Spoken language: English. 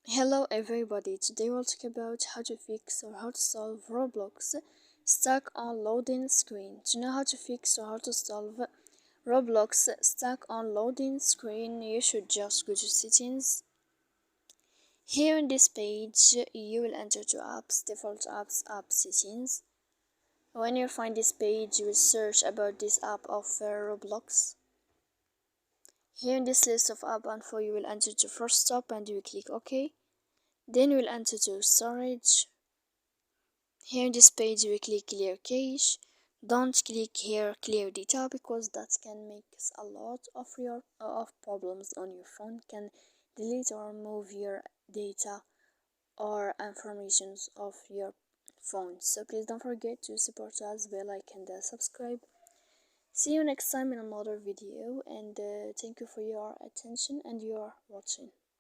Hello everybody, today we'll talk about how to fix or how to solve Roblox stuck on loading screen. To know how to fix or how to solve Roblox stuck on loading screen, you should just go to settings. Here in this page, you will enter to apps, default apps, app settings. When you find this page, you will search about this app of Roblox. Here in this list of app info, you will enter to first stop and you will click OK. Then we'll enter to storage. Here in this page we click clear cache. Don't click here clear data because that can make a lot of problems on your phone, can delete or remove your data or informations of your phone. So please don't forget to support us, bell icon and subscribe. See you next time in another video, and thank you for your attention and your watching.